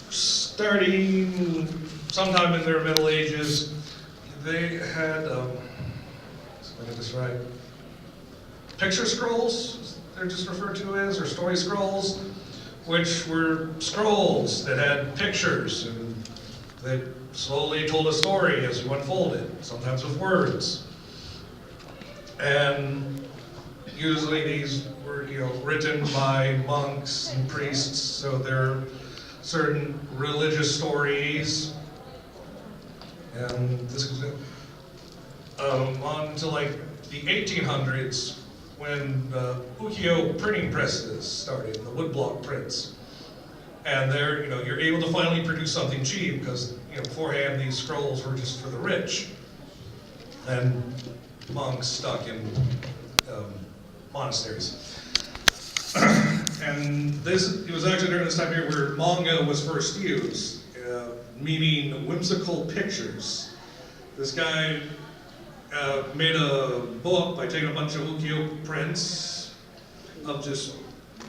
starting sometime in their Middle Ages, they had, let's get this right, picture scrolls, they're just referred to as, or story scrolls, which were scrolls that had pictures and that slowly told a story as you unfolded, sometimes with words. And usually these were, written by monks and priests, so they're certain religious stories. And this is on to like the 1800s when ukiyo printing presses started, the woodblock prints. And there, you're able to finally produce something cheap because, beforehand these scrolls were just for the rich and monks stuck in monasteries. And it was actually during this time here where manga was first used, meaning whimsical pictures. This guy made a book by taking a bunch of ukiyo prints of just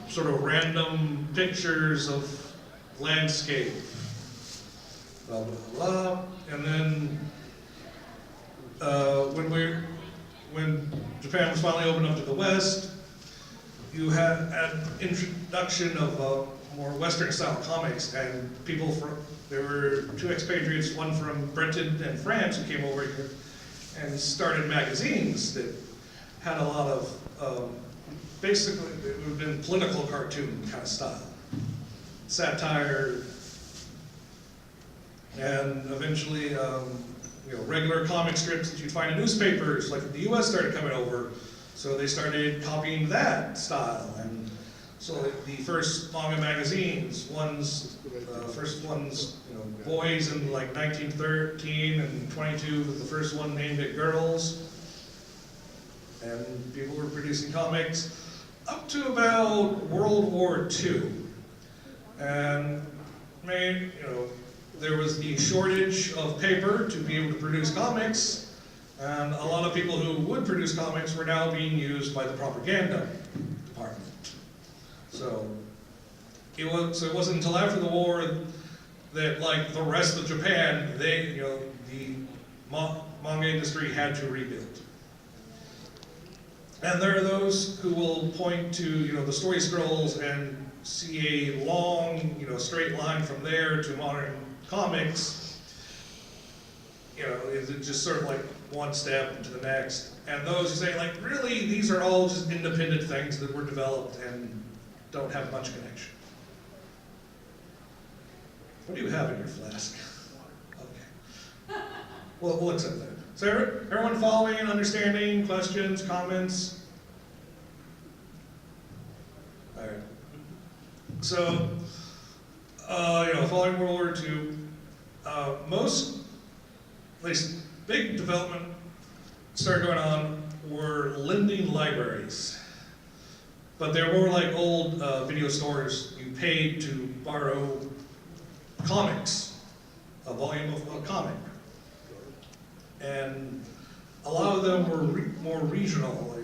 sort of random pictures of landscape, blah, blah, blah. And then when Japan was finally opened up to the West, you had an introduction of more Western style comics, and there were two expatriates, one from Britain and France, who came over here and started magazines that had a lot of, basically, it would have been political cartoon kind of style, satire, and eventually, regular comic strips that you'd find in newspapers, like the US started coming over, so they started copying that style. And so the first manga magazines, first ones, boys in like 1913 and 22 was the first one aimed at girls. And people were producing comics up to about World War II. And there was the shortage of paper to be able to produce comics, and a lot of people who would produce comics were now being used by the propaganda department. So it wasn't until after the war that, like the rest of Japan, the manga industry had to rebuild. And there are those who will point to the story scrolls and see a long straight line from there to modern comics. Is it just sort of like one step into the next? And those who say, like, really, these are all just independent things that were developed and don't have much connection. What do you have in your flask? Okay. Well, we'll accept that. So everyone following and understanding, questions, comments? All right. So, following World War II, most, at least big development started going on were lending libraries. But they're more like old video stores. You paid to borrow comics, a volume of a comic. And a lot of them were more regional.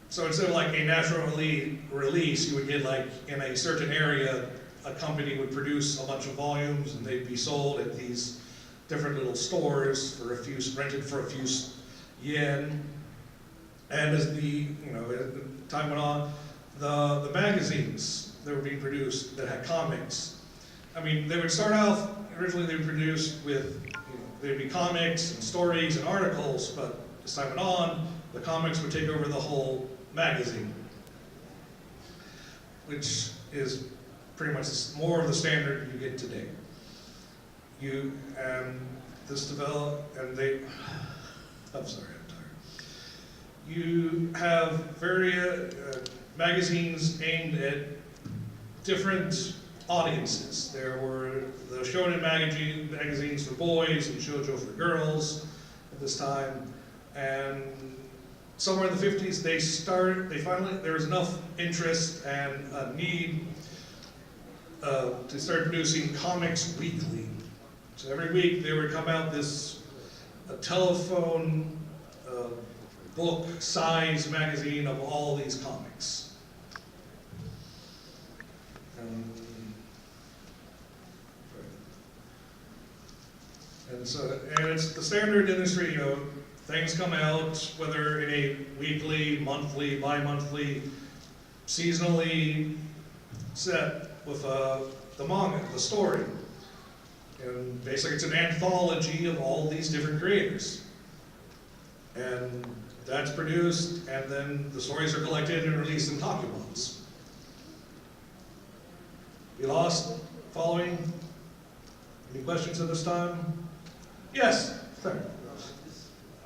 So instead of like a national release, you would get like in a certain area, a company would produce a bunch of volumes and they'd be sold at these different little stores for rented for a few yen. And as the time went on, the magazines that were being produced that had comics, they would start off, originally they were produced with, there'd be comics and stories and articles, but as time went on, the comics would take over the whole magazine, which is pretty much more of the standard you get today. This developed, and I'm sorry, I'm tired. You have various magazines aimed at different audiences. There were the shonen magazines for boys and shoujo for girls at this time, and somewhere in the 50s there was enough interest and a need to start producing comics weekly. So every week there would come out a telephone book size magazine of all these comics. And it's the standard industry, you know, things come out, whether in a weekly, monthly, bi-monthly, seasonally set with the manga, the story. And basically it's an anthology of all these different creators. And that's produced, and then the stories are collected and released in takubons. You lost? Following? Any questions at this time? Yes, sir.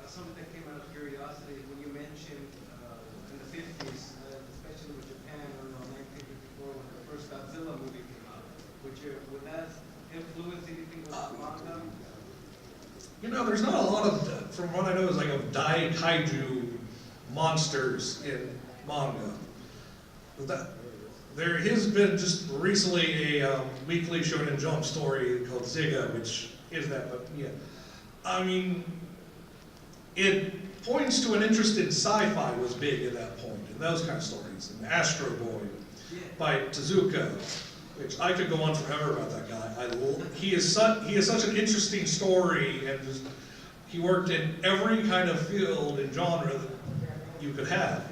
Something that came out of curiosity when you mentioned in the 50s, especially with Japan, or 1954 when the first Godzilla movie came out. Would that influence anything with manga? You know, there's not a lot of, from what I know, is like of Dai Kaiju monsters in manga. There has been just recently a weekly Shonen Jump story called Ziga, which is that, but yeah. I mean, it points to an interest in sci-fi was big at that point, and those kind of stories. And Astro Boy by Tezuka, which I could go on forever about that guy. He is such an interesting story, and he worked in every kind of field and genre that you could have.